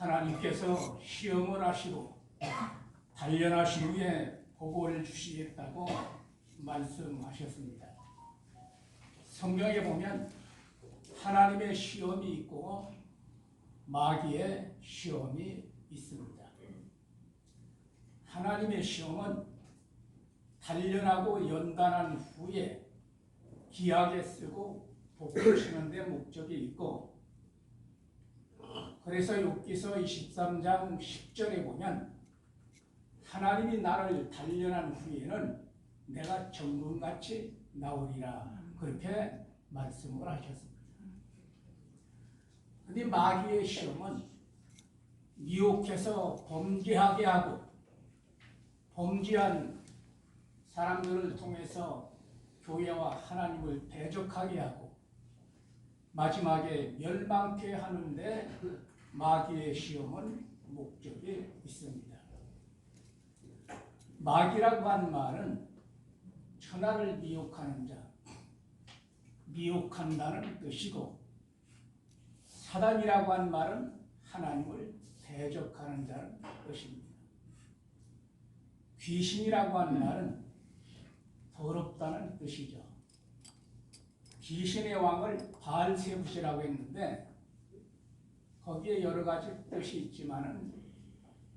하나님께서 시험을 하시고 단련하신 후에 복을 주시겠다고 말씀하셨습니다. 성경에 보면 하나님의 시험이 있고 마귀의 시험이 있습니다. 하나님의 시험은 단련하고 연단한 후에 귀하게 쓰고 복주시는 데 목적이 있고, 그래서 욥기서 23장 10절에 보면 하나님이 나를 단련한 후에는 내가 정금같이 나오리라, 그렇게 말씀을 하셨습니다. 그런데 마귀의 시험은 미혹해서 범죄하게 하고 범죄한 사람들을 통해서 교회와 하나님을 대적하게 하고 마지막에 멸망케 하는데 마귀의 시험은 목적이 있습니다. 마귀라고 하는 말은 천하를 미혹하는 자, 미혹한다는 뜻이고, 사단이라고 하는 말은 하나님을 대적하는 자는 뜻입니다. 귀신이라고 하는 말은 더럽다는 뜻이죠. 귀신의 왕을 바알세부시라고 했는데 거기에 여러 가지 뜻이 있지만은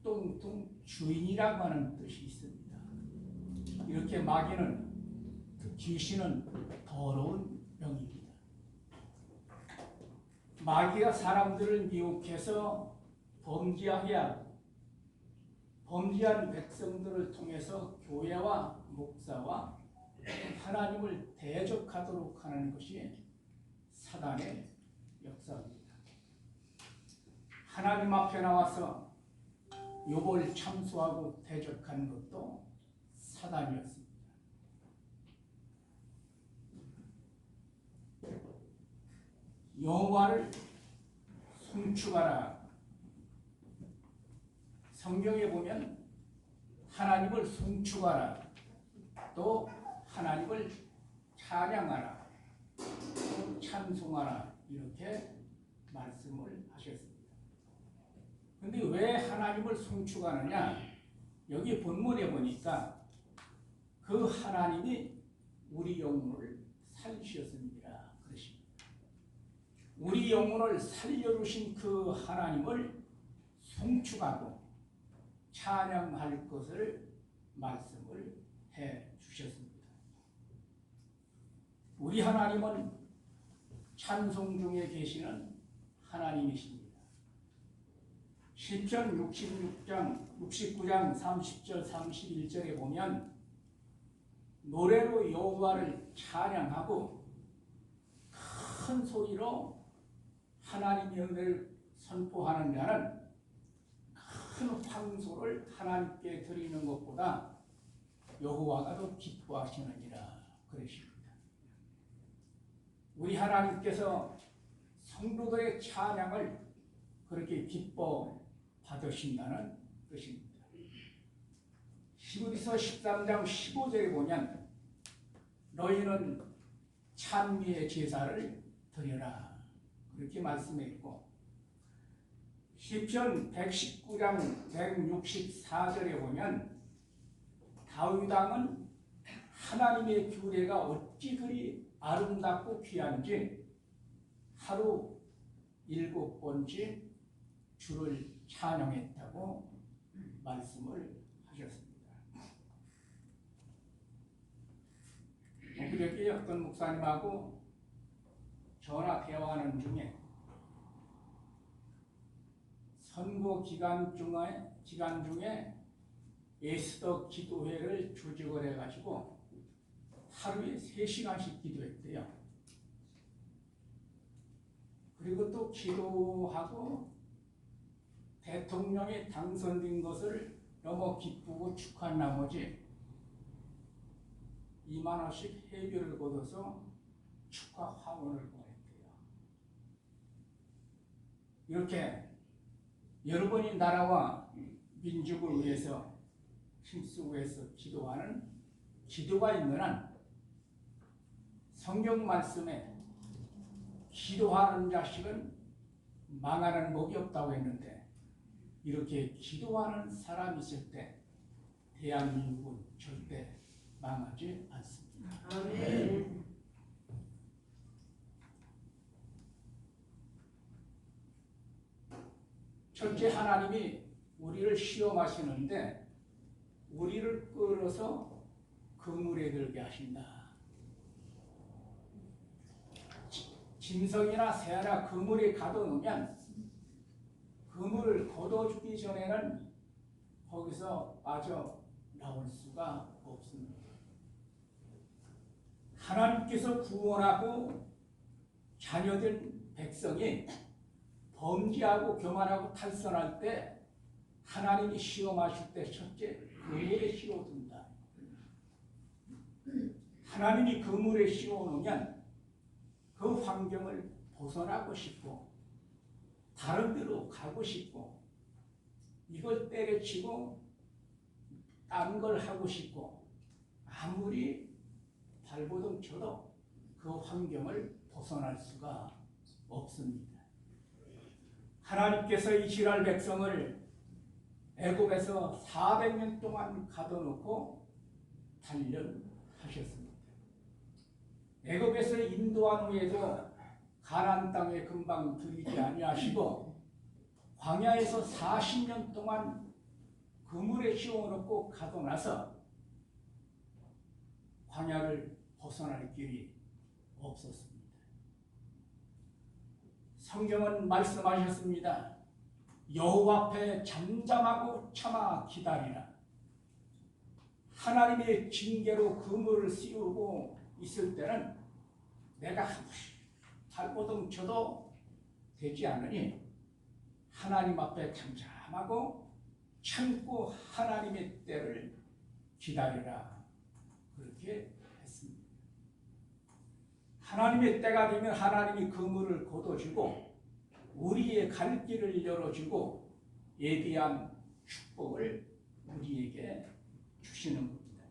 뚱뚱 주인이라고 하는 뜻이 있습니다. 이렇게 마귀는, 귀신은 더러운 병입니다. 마귀가 사람들을 미혹해서 범죄하게 하고 범죄한 백성들을 통해서 교회와 목사와 하나님을 대적하도록 하는 것이 사단의 역사입니다. 하나님 앞에 나와서 욥을 참소하고 대적한 것도 사단이었습니다. 여호와를 송축하라. 성경에 보면 하나님을 송축하라, 또 하나님을 찬양하라, 또 찬송하라, 이렇게 말씀을 하셨습니다. 그런데 왜 하나님을 송축하느냐? 여기 본문에 보니까 그 하나님이 우리 영혼을 살리셨습니다, 그러십니다. 우리 영혼을 살려주신 그 하나님을 송축하고 찬양할 것을 말씀을 해 주셨습니다. 우리 하나님은 찬송 중에 계시는 하나님이십니다. 시편 69장 30절 31절에 보면 노래로 여호와를 찬양하고 큰 소리로 하나님의 은혜를 선포하는 자는 큰 황소를 하나님께 드리는 것보다 여호와가 더 기뻐하시느니라, 그러십니다. 우리 하나님께서 성도들의 찬양을 그렇게 기뻐 받으신다는 뜻입니다. 히브리서 13장 15절에 보면 너희는 찬미의 제사를 드려라, 그렇게 말씀했고, 시편 119장 164절에 보면 다윗 왕은 하나님의 규례가 어찌 그리 아름답고 귀한지 하루 7번째 주를 찬양했다고 말씀을 하셨습니다. 그저께 어떤 목사님하고 전화 대화하는 중에 선거 기간 중에 에스더 기도회를 조직을 해가지고 하루에 3시간씩 기도했대요. 그리고 또 기도하고 대통령이 당선된 것을 너무 기쁘고 축하한 나머지 2만 원씩 회비를 걷어서 축하 화원을 보냈대요. 이렇게 여러분이 나라와 민족을 위해서 힘쓰고 해서 기도하는 기도가 있는 한 성경 말씀에 기도하는 자식은 망하는 법이 없다고 했는데 이렇게 기도하는 사람이 있을 때 대한민국은 절대 망하지 않습니다. 아멘. 첫째, 하나님이 우리를 시험하시는데 우리를 끌어서 그물에 들게 하신다. 짐승이나 새나 그물에 가둬놓으면 그물을 걷어주기 전에는 거기서 빠져나올 수가 없습니다. 하나님께서 구원하고 자녀된 백성이 범죄하고 교만하고 탈선할 때 하나님이 시험하실 때 첫째 그물에 씌워둔다. 하나님이 그물에 씌워놓으면 그 환경을 벗어나고 싶고 다른 데로 가고 싶고 이걸 때려치고 딴 걸 하고 싶고 아무리 발버둥 쳐도 그 환경을 벗어날 수가 없습니다. 하나님께서 이스라엘 백성을 애굽에서 400년 동안 가둬놓고 단련하셨습니다. 애굽에서 인도한 후에도 가나안 땅에 금방 들이지 아니하시고 광야에서 40년 동안 그물에 씌워놓고 가둬놔서 광야를 벗어날 길이 없었습니다. 성경은 말씀하셨습니다. 여호와 앞에 잠잠하고 참아 기다리라. 하나님의 징계로 그물을 씌우고 있을 때는 내가 발버둥 쳐도 되지 않으니 하나님 앞에 잠잠하고 참고 하나님의 때를 기다리라. 그렇게 했습니다. 하나님의 때가 되면 하나님이 그물을 걷어주고 우리의 갈 길을 열어주고 예비한 축복을 우리에게 주시는 겁니다.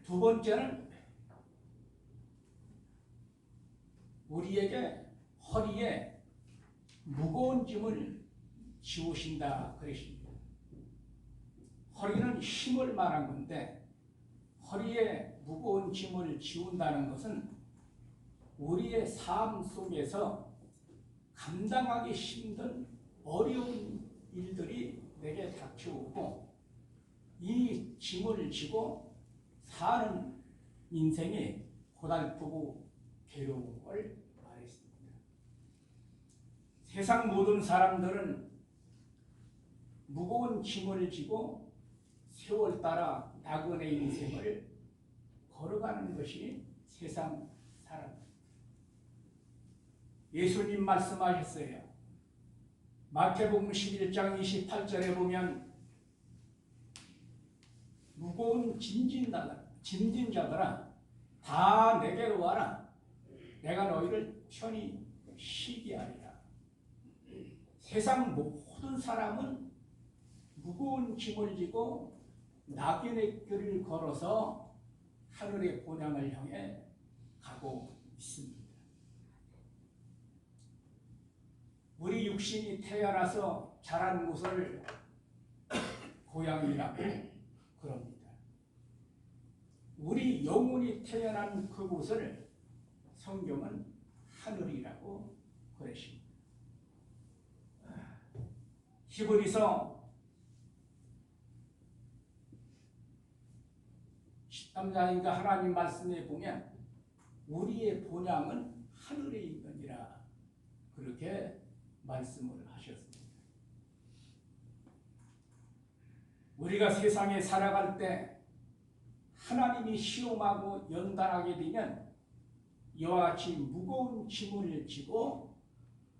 두 번째는 우리에게 허리에 무거운 짐을 지우신다 그러십니다. 허리는 힘을 말한 건데 허리에 무거운 짐을 지운다는 것은 우리의 삶 속에서 감당하기 힘든 어려운 일들이 내게 닥쳐오고 이 짐을 지고 사는 인생이 고달프고 괴로운 걸 말했습니다. 세상 모든 사람들은 무거운 짐을 지고 세월 따라 나그네 인생을 걸어가는 것이 세상 사람입니다. 예수님 말씀하셨어요. 마태복음 11장 28절에 보면 무거운 짐진 자들아 다 내게로 와라. 내가 너희를 편히 쉬게 하리라. 세상 모든 사람은 무거운 짐을 지고 낙인의 길을 걸어서 하늘의 본향을 향해 가고 있습니다. 우리 육신이 태어나서 자란 곳을 고향이라고 그럽니다. 우리 영혼이 태어난 그곳을 성경은 하늘이라고 그러십니다. 히브리서 13장인가 하나님 말씀에 보면 우리의 본향은 하늘에 있느니라 그렇게 말씀을 하셨습니다. 우리가 세상에 살아갈 때 하나님이 시험하고 연단하게 되면 이와 같이 무거운 짐을 지고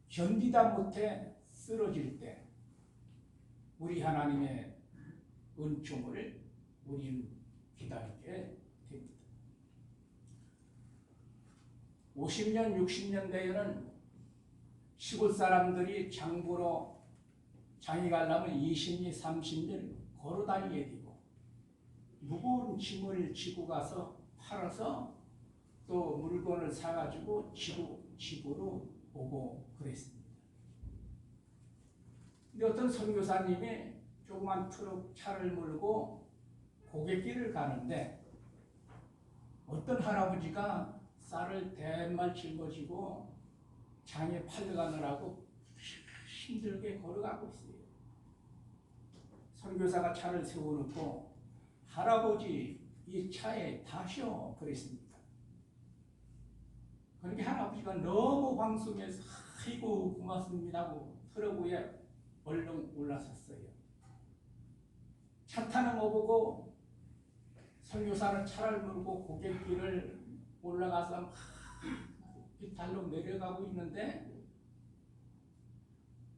견디다 못해 쓰러질 때 우리 하나님의 은총을 우리는 기다리게 됩니다. 50년, 60년대에는 시골 사람들이 장보러 장이 가려면 20년, 30년 걸어 다니게 되고 무거운 짐을 지고 가서 팔아서 또 물건을 사가지고 집으로 오고 그랬습니다. 어떤 선교사님이 조그만 트럭 차를 몰고 고갯길을 가는데 어떤 할아버지가 쌀을 대말 짊어지고 장에 팔려가느라고 힘들게 걸어가고 있어요. 선교사가 차를 세워놓고 할아버지 이 차에 타시오 그랬습니다. 그러니까 할아버지가 너무 방송에서 아이고 고맙습니다 하고 트럭 위에 얼른 올라섰어요. 차 타는 거 보고 선교사는 차를 몰고 고갯길을 올라가서 비탈로 내려가고 있는데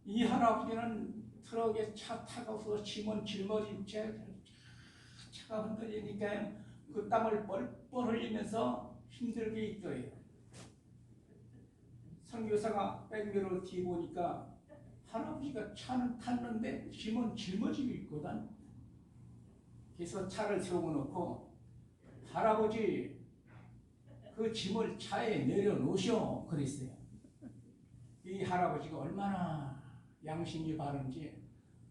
이 할아버지는 트럭에 차 타고서 짐은 짊어진 채 차가 흔들리니까 그 땀을 뻘뻘 흘리면서 힘들게 있더래요. 선교사가 백미러 뒤 보니까 할아버지가 차는 탔는데 짐은 짊어지고 있거든. 그래서 차를 세워놓고 할아버지 그 짐을 차에 내려놓으시오 그랬어요. 이 할아버지가 얼마나 양심이 바른지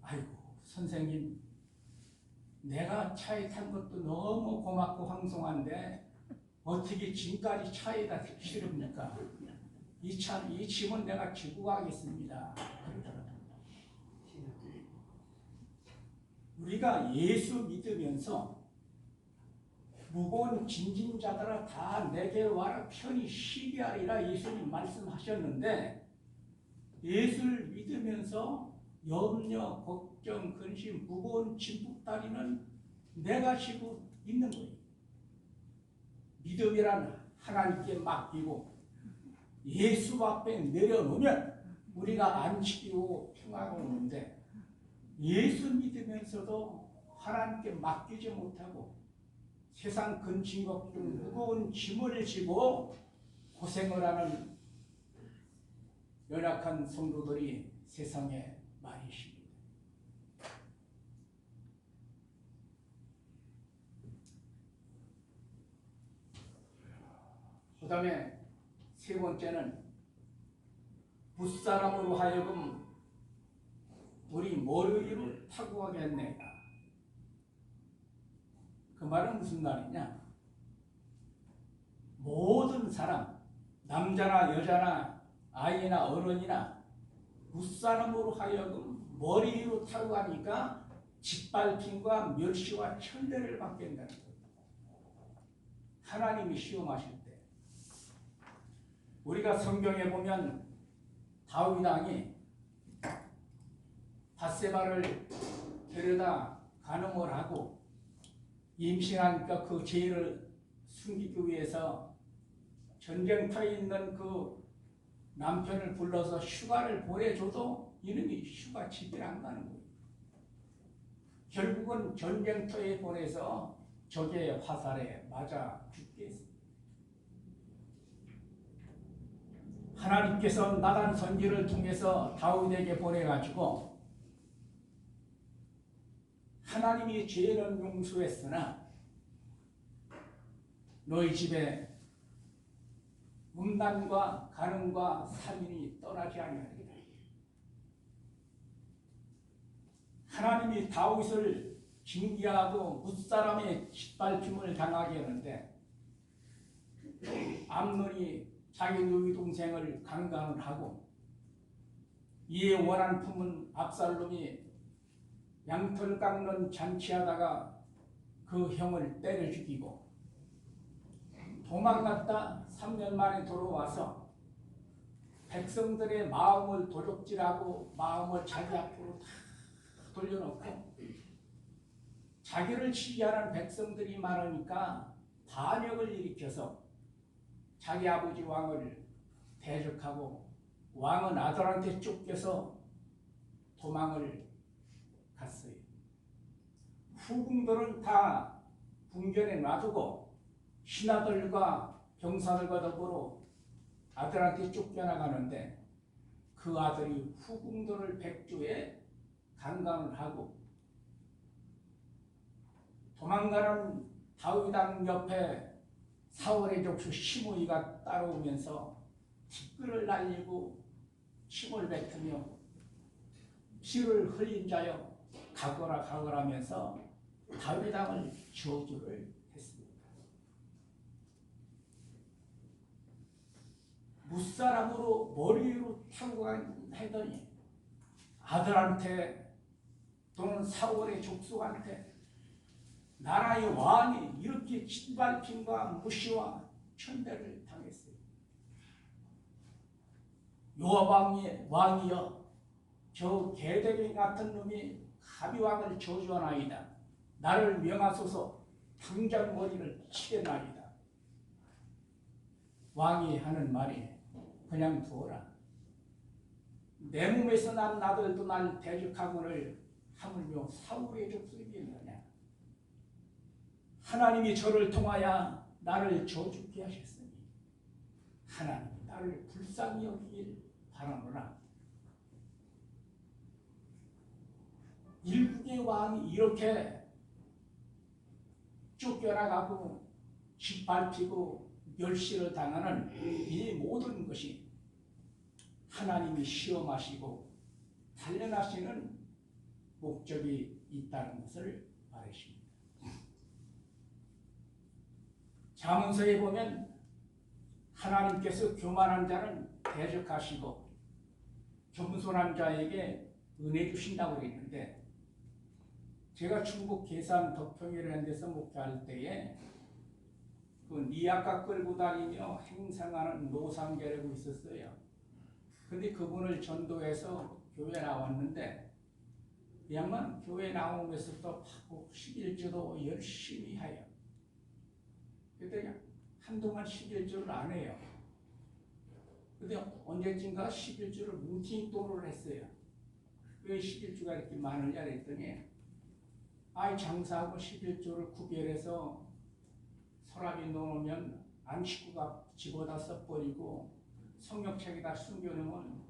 아이고 선생님 내가 차에 탄 것도 너무 고맙고 황송한데 어떻게 짐까지 차에다 실읍니까? 이 짐은 내가 지고 가겠습니다. 우리가 예수 믿으면서 무거운 짐진 자들아 다 내게 와라 편히 쉬게 하리라 예수님 말씀하셨는데 예수를 믿으면서 염려, 걱정, 근심, 무거운 짐북다리는 내가 지고 있는 거예요. 믿음이란 하나님께 맡기고 예수 앞에 내려놓으면 우리가 안식이고 평화가 오는데 예수 믿으면서도 하나님께 맡기지 못하고 세상 근심 걱정 무거운 짐을 지고 고생을 하는 연약한 성도들이 세상에 많이 있습니다. 그 다음에 세 번째는 붓사람으로 하여금 우리 머리를 타고 가게 했네가. 그 말은 무슨 말이냐? 모든 사람, 남자나 여자나 아이나 어른이나 붓사람으로 하여금 머리 위로 타고 가니까 짓밟힘과 멸시와 천대를 받게 된다는 거예요. 하나님이 시험하실 때 우리가 성경에 보면 다윗 왕이 밧세바를 데려다 간음을 하고 임신하니까 그 죄를 숨기기 위해서 전쟁터에 있는 그 남편을 불러서 휴가를 보내줘도 이놈이 휴가 집에 안 가는 거예요. 결국은 전쟁터에 보내서 적의 화살에 맞아 죽게 했습니다. 하나님께서 나단 선지를 통해서 다윗에게 보내가지고 하나님이 죄는 용서했으나 너희 집에 음란과 간음과 살인이 떠나지 아니하리라. 하나님이 다윗을 징계하고 뭇사람의 짓밟힘을 당하게 하는데 암논이 자기 누이 동생을 강간을 하고 이에 원한 품은 압살롬이 양털 깎는 잔치하다가 그 형을 때려 죽이고 도망갔다 3년 만에 돌아와서 백성들의 마음을 도적질하고 마음을 자기 앞으로 다 돌려놓고 자기를 지지하는 백성들이 많으니까 반역을 일으켜서 자기 아버지 왕을 대적하고 왕은 아들한테 쫓겨서 도망을 갔어요. 후궁들은 다 궁전에 놔두고 신하들과 병사들과 더불어 아들한테 쫓겨나가는데 그 아들이 후궁들을 백조에 강간을 하고 도망가는 다윗 왕 옆에 사울의 족수 시므이가 따라오면서 티끌을 날리고 침을 뱉으며 피를 흘린 자여 가거라 가거라면서 다윗 왕을 저주를 했습니다. 무사람으로 머리 위로 타고 하더니 아들한테 또는 사울의 족속한테 나라의 왕이 이렇게 짓밟힘과 무시와 천대를 당했어요. 요압 왕이여 저 게데기 같은 놈이 가비 왕을 저주하나이다. 나를 명하소서 당장 머리를 치겠나이다. 왕이 하는 말이 그냥 두어라. 내 몸에서 난 아들도 날 대적하거늘 하물며 사울의 족속이 있느냐. 하나님이 저를 통하여 나를 저주게 하셨으니 하나님이 나를 불쌍히 여기길 바라노라. 일국의 왕이 이렇게 쫓겨나가고 짓밟히고 멸시를 당하는 이 모든 것이 하나님이 시험하시고 단련하시는 목적이 있다는 것을 말하십니다. 잠언서에 보면 하나님께서 교만한 자는 대적하시고 겸손한 자에게 은혜 주신다고 그랬는데, 제가 충북 계산 덕평이라는 데서 목회할 때에 그 니아까 끌고 다니며 행상하는 노상계라고 있었어요. 근데 그분을 전도해서 교회 나왔는데 이 양반 교회 나오면서부터 파고 11조도 열심히 해요. 그랬더니 한동안 11조를 안 해요. 근데 언제쯤가 11조를 뭉팅돈을 했어요. 왜 11조가 이렇게 많으냐 그랬더니 장사하고 11조를 구별해서 서랍에 넣으면 안 식구가 집어다 써버리고 성경책에다 숨겨놓으면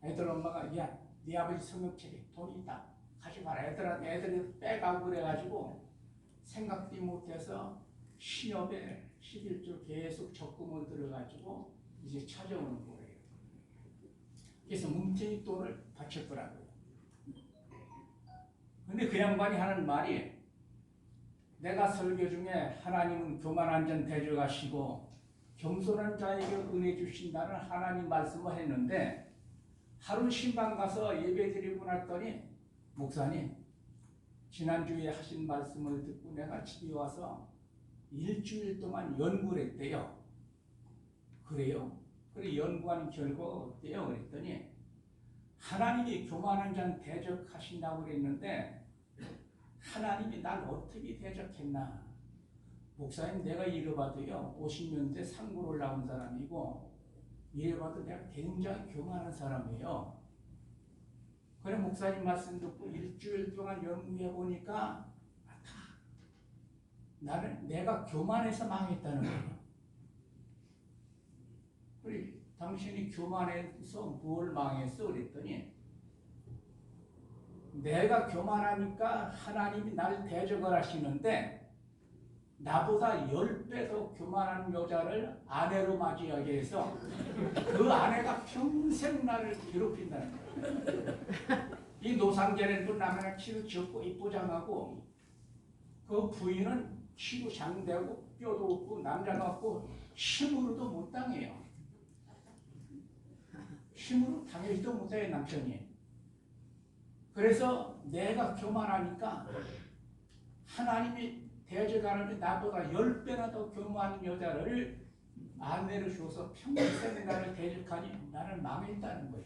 애들 엄마가 야, 네 아버지 성경책에 돈 있다 가져가라. 애들이 빼가고 그래가지고 생각도 못해서 신협에 11조 계속 적금을 들어가지고 이제 찾아오는 거예요. 그래서 뭉탱이 돈을 바쳤더라고요. 근데 그 양반이 하는 말이, 내가 설교 중에 하나님은 교만한 자 대적하시고 겸손한 자에게 은혜 주신다는 하나님 말씀을 했는데, 하루 신방 가서 예배 드리고 났더니 목사님 지난주에 하신 말씀을 듣고 내가 집에 와서 일주일 동안 연구를 했대요. 그래요? 그래 연구한 결과가 어때요? 그랬더니 하나님이 교만한 자는 대적하신다고 그랬는데 하나님이 날 어떻게 대적했나? 목사님 내가 이래봐도요 50년대 상고를 나온 사람이고 이래봐도 내가 굉장히 교만한 사람이에요. 그래 목사님 말씀 듣고 일주일 동안 연구해 보니까 나는 내가 교만해서 망했다는 거예요. 그래 당신이 교만해서 뭘 망했어? 그랬더니 내가 교만하니까 하나님이 나를 대적을 하시는데 나보다 10배 더 교만한 여자를 아내로 맞이하게 해서 그 아내가 평생 나를 괴롭힌다는 거예요. 이 노상계는 또 남의 키를 적고 이쁘장하고 그 부인은 키도 장대고 뼈도 없고 남자 같고 힘으로도 못 당해요. 힘으로 당하지도 못해요 남편이. 그래서 내가 교만하니까 하나님이 대적하는데 나보다 10배나 더 교만한 여자를 아내로 줘서 평생 나를 대적하니 나는 망했다는 거예요.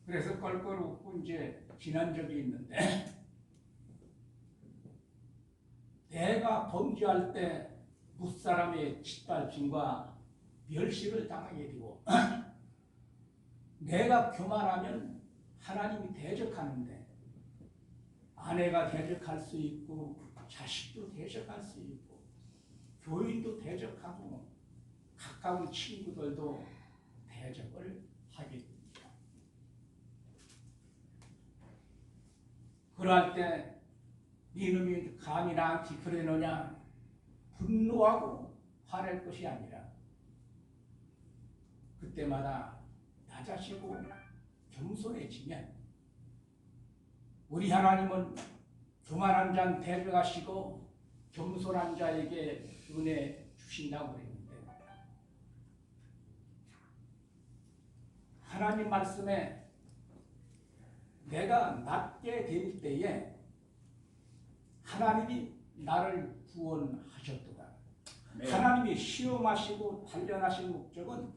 그래서 껄껄 웃고 이제 지난 적이 있는데, 내가 범죄할 때 무사람의 짓밟힘과 멸시를 당하게 되고 내가 교만하면 하나님이 대적하는데 아내가 대적할 수 있고 자식도 대적할 수 있고 교인도 대적하고 가까운 친구들도 대적을 하게 됩니다. 그럴 때 이놈이 감히 나한테 그러느냐 분노하고 화낼 것이 아니라 그때마다 낮아지고 겸손해지면 우리 하나님은 교만한 자는 데려가시고 겸손한 자에게 은혜 주신다고 그랬는데, 하나님 말씀에 내가 낮게 될 때에 하나님이 나를 구원하셨도다. 네. 하나님이 시험하시고 단련하신 목적은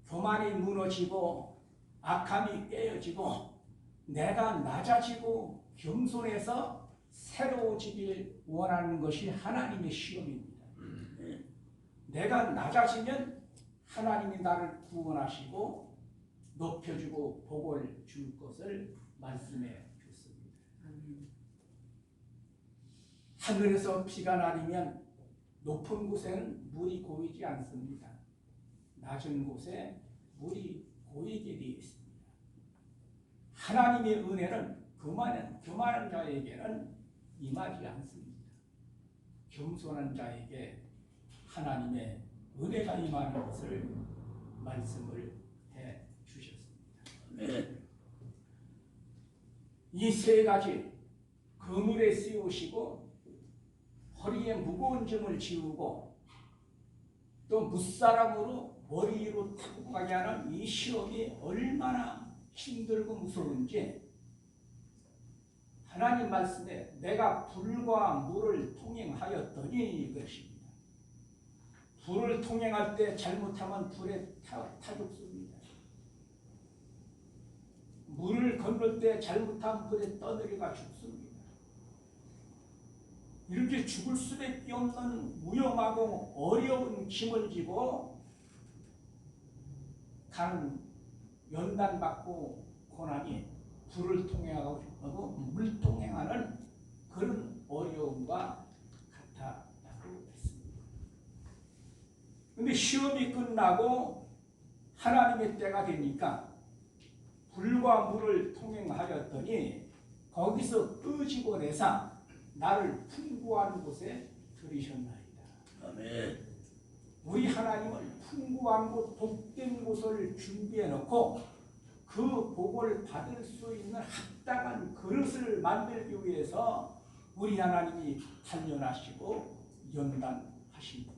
교만이 무너지고 악함이 깨어지고 내가 낮아지고 겸손해서 새로워지길 원하는 것이 하나님의 시험입니다. 내가 낮아지면 하나님이 나를 구원하시고 높여주고 복을 줄 것을 말씀해 줬습니다. 하늘에서 비가 내리면 높은 곳에는 물이 고이지 않습니다. 낮은 곳에 물이 고이게 되어 있습니다. 하나님의 은혜는 교만한 자에게는 임하지 않습니다. 겸손한 자에게 하나님의 은혜가 임하는 것을 말씀을 해 주셨습니다. 이 세 가지, 그물에 씌우시고 허리에 무거운 짐을 지우고 또 무사람으로 머리 위로 타고 가게 하는 이 시험이 얼마나 힘들고 무서운지 하나님 말씀에 내가 불과 물을 통행하였더니 이것입니다. 불을 통행할 때 잘못하면 불에 타 죽습니다. 물을 건널 때 잘못하면 불에 떠내려가 죽습니다. 이렇게 죽을 수밖에 없는 위험하고 어려운 짐을 지고 가는 연단받고 고난이 불을 통행하고 물 통행하는 그런 어려움과 같았다고 했습니다. 그런데 시험이 끝나고 하나님의 때가 되니까 불과 물을 통행하였더니 거기서 끄집어내사 나를 풍부한 곳에 들이셨나이다. 아멘. 우리 하나님은 풍부한 곳, 복된 곳을 준비해 놓고 그 복을 받을 수 있는 합당한 그릇을 만들기 위해서 우리 하나님이 단련하시고 연단하십니다.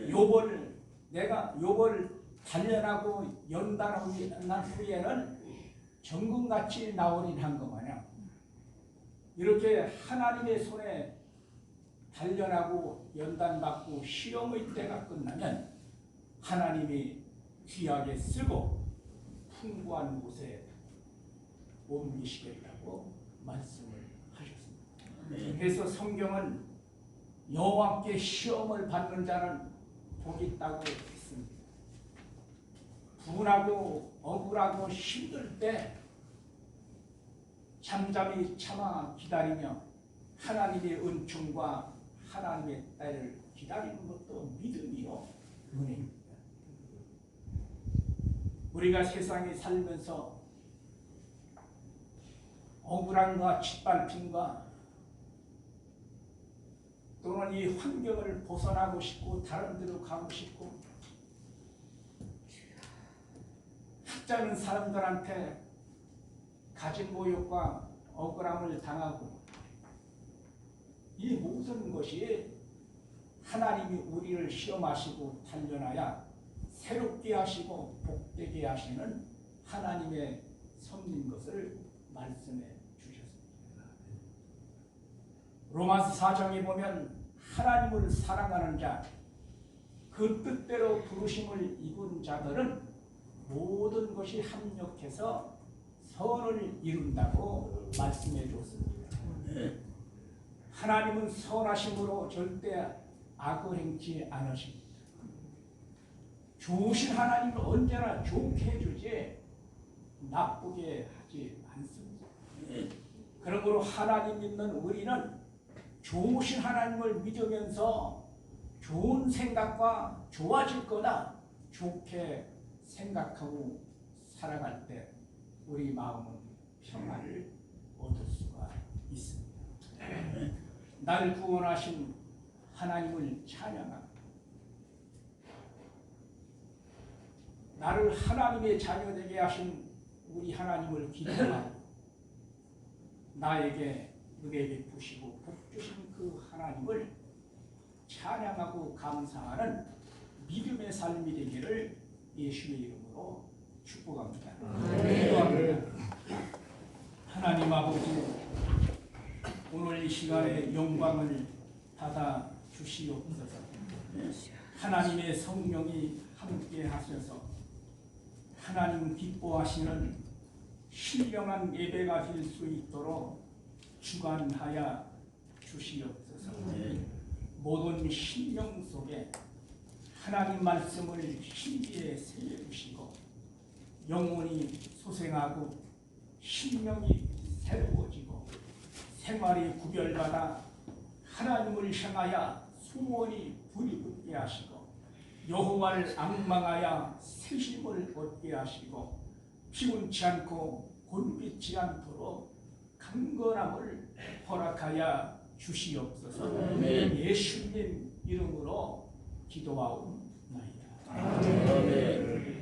욥을 단련하고 연단한 후에는 정금같이 나오린 한 것 마냥 이렇게 하나님의 손에 단련하고 연단받고 시험의 때가 끝나면 하나님이 귀하게 쓰고 풍부한 곳에 옮기시겠다고 말씀을 하셨습니다. 그래서 성경은 여호와께 시험을 받는 자는 복이 있다고 했습니다. 분하고 억울하고 힘들 때 잠잠히 참아 기다리며 하나님의 은총과 하나님의 때를 기다리는 것도 믿음이요 은혜입니다. 우리가 세상에 살면서 억울함과 짓밟힘과 또는 이 환경을 벗어나고 싶고 다른 데로 가고 싶고 학자는 사람들한테 가진 모욕과 억울함을 당하고 이 모든 것이 하나님이 우리를 시험하시고 단련하여 새롭게 하시고 복되게 하시는 하나님의 섭리인 것을 말씀해 주셨습니다. 로마서 4장에 보면 하나님을 사랑하는 자, 그 뜻대로 부르심을 입은 자들은 모든 것이 합력해서 선을 이룬다고 말씀해 주었습니다. 하나님은 선하심으로 절대 악을 행치 않으십니다. 좋으신 하나님은 언제나 좋게 해주지 나쁘게 하지 않습니다. 그러므로 하나님 믿는 우리는 좋으신 하나님을 믿으면서 좋은 생각과 좋아질 거다 좋게 생각하고 살아갈 때 우리 마음은 평안을 얻을 수가 있습니다. 날 구원하신 하나님을 찬양합니다. 나를 하나님의 자녀 되게 하신 우리 하나님을 기도하고 나에게 은혜 베푸시고 복 주신 그 하나님을 찬양하고 감사하는 믿음의 삶이 되기를 예수의 이름으로 축복합니다. 기도합니다. 하나님 아버지, 오늘 이 시간에 영광을 받아 주시옵소서. 하나님의 성령이 함께 하셔서 하나님 기뻐하시는 신령한 예배가 될 수 있도록 주관하여 주시옵소서. 모든 심령 속에 하나님 말씀을 신비에 새겨주시고 영혼이 소생하고 심령이 새로워지고 생활이 구별받아 하나님을 향하여 소원이 불이 붙게 하시고 여호와를 앙망하여 새힘을 얻게 하시고 피곤치 않고 곤비치 않도록 강건함을 허락하여 주시옵소서. 예수님 이름으로 기도하옵나이다. 아멘.